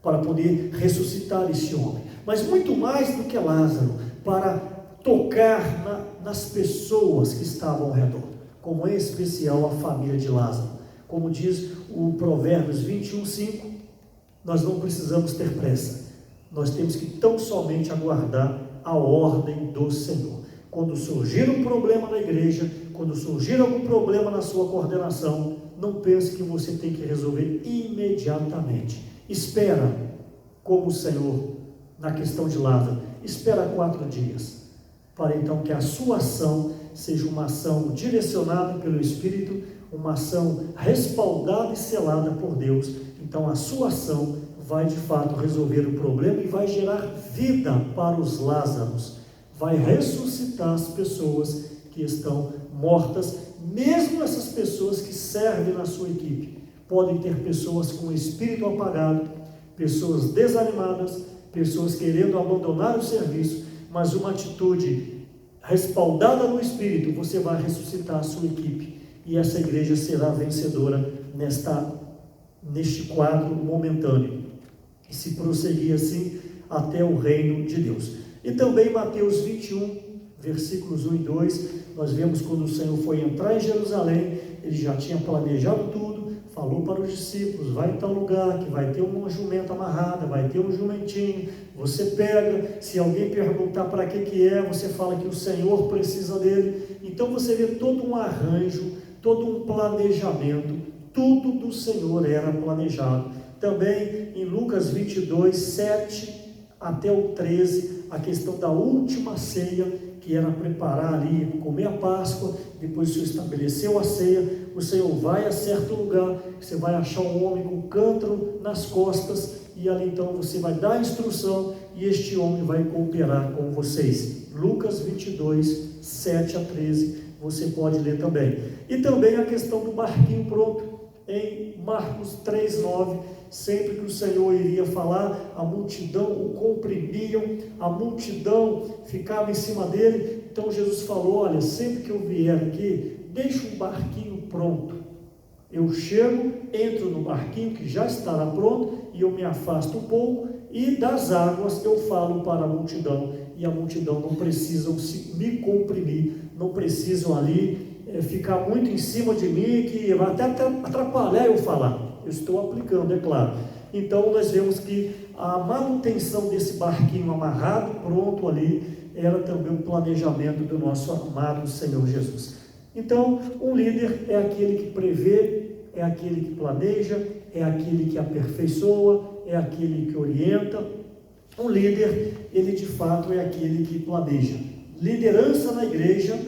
para poder ressuscitar este homem. Mas muito mais do que Lázaro, para tocar nas pessoas que estavam ao redor, como em especial a família de Lázaro. Como diz o Provérbios 21:5, nós não precisamos ter pressa, nós temos que tão somente aguardar a ordem do Senhor. Quando surgir um problema na igreja, quando surgir algum problema na sua coordenação, não pense que você tem que resolver imediatamente. Espera, como o Senhor, na questão de Lázaro, espera 4 dias, para então que a sua ação seja uma ação direcionada pelo Espírito, uma ação respaldada e selada por Deus. Então a sua ação vai de fato resolver o problema e vai gerar vida para os Lázaros, vai ressuscitar as pessoas que estão mortas, mesmo essas pessoas que servem na sua equipe. Podem ter pessoas com o espírito apagado, pessoas desanimadas, pessoas querendo abandonar o serviço, mas uma atitude respaldada no Espírito, você vai ressuscitar a sua equipe, e essa igreja será vencedora neste quadro momentâneo, e se prosseguir assim até o reino de Deus. E também Mateus 21, versículos 1 e 2, nós vemos quando o Senhor foi entrar em Jerusalém, ele já tinha planejado tudo, falou para os discípulos: vai em tal lugar, que vai ter uma jumenta amarrada, vai ter um jumentinho, você pega, se alguém perguntar para que é, você fala que o Senhor precisa dele. Então você vê todo um arranjo, todo um planejamento, tudo do Senhor era planejado. Também em Lucas 22, 7 até o 13, a questão da última ceia, que era preparar ali, comer a Páscoa, depois o Senhor estabeleceu a ceia, o Senhor vai a certo lugar, você vai achar um homem com cântaro nas costas, e ali então você vai dar a instrução, e este homem vai cooperar com vocês. Lucas 22, 7 a 13, você pode ler também. E também a questão do barquinho pronto, em Marcos 3, 9, sempre que o Senhor iria falar, a multidão o comprimiam, a multidão ficava em cima dele. Então Jesus falou: olha, sempre que eu vier aqui, deixa um barquinho pronto, eu chego, entro no barquinho que já estará pronto, e eu me afasto um pouco, e das águas eu falo para a multidão, e a multidão não precisam me comprimir, não precisam ali ficar muito em cima de mim, que vai até atrapalhar eu falar. Eu estou aplicando, é claro. Então nós vemos que a manutenção desse barquinho amarrado, pronto ali, era também um planejamento do nosso amado Senhor Jesus. Então, um líder é aquele que prevê, é aquele que planeja, é aquele que aperfeiçoa, é aquele que orienta. Um líder, ele de fato é aquele que planeja. Liderança na igreja,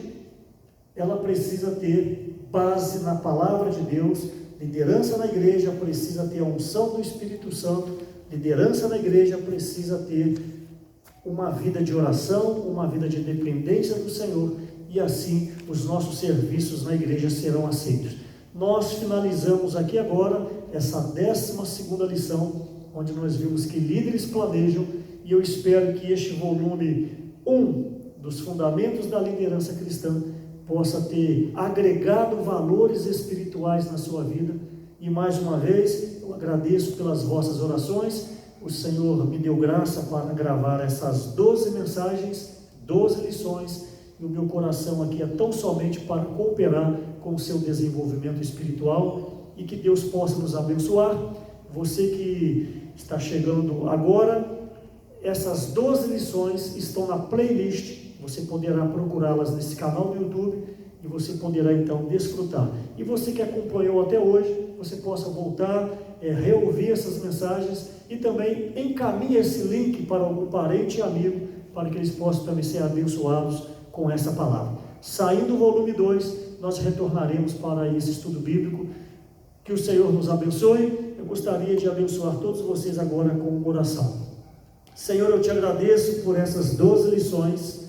ela precisa ter base na palavra de Deus. Liderança na igreja precisa ter a unção do Espírito Santo. Liderança na igreja precisa ter uma vida de oração, uma vida de dependência do Senhor, e assim os nossos serviços na igreja serão aceitos. Nós finalizamos aqui agora essa 12ª lição, onde nós vimos que líderes planejam, e eu espero que este volume 1 dos fundamentos da liderança cristã possa ter agregado valores espirituais na sua vida. E mais uma vez, eu agradeço pelas vossas orações. O Senhor me deu graça para gravar essas 12 mensagens, 12 lições, e o meu coração aqui é tão somente para cooperar com o seu desenvolvimento espiritual, e que Deus possa nos abençoar. Você que está chegando agora, essas 12 lições estão na playlist, você poderá procurá-las nesse canal do YouTube, e você poderá então desfrutar. E você que acompanhou até hoje, você possa voltar, reouvir essas mensagens, e também encaminhe esse link para algum parente e amigo, para que eles possam também ser abençoados com essa palavra. Saindo do volume 2, nós retornaremos para esse estudo bíblico. Que o Senhor nos abençoe. Eu gostaria de abençoar todos vocês agora com uma oração. Senhor, eu te agradeço por essas 12 lições.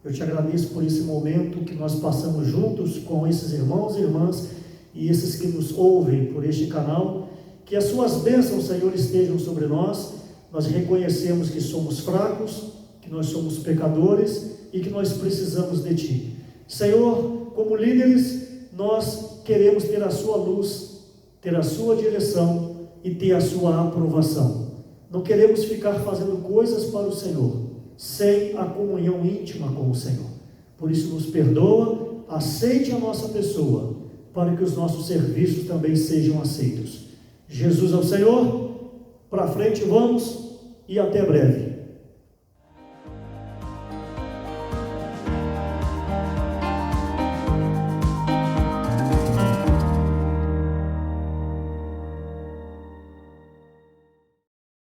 Eu te agradeço por esse momento que nós passamos juntos com esses irmãos e irmãs, e esses que nos ouvem por este canal. Que as suas bênçãos, Senhor, estejam sobre nós. Nós reconhecemos que somos fracos, que nós somos pecadores e que nós precisamos de Ti. Senhor, como líderes, nós queremos ter a sua luz, ter a sua direção e ter a sua aprovação. Não queremos ficar fazendo coisas para o Senhor, sem a comunhão íntima com o Senhor. Por isso nos perdoa, aceite a nossa pessoa, para que os nossos serviços também sejam aceitos. Jesus é o Senhor, para frente vamos e até breve.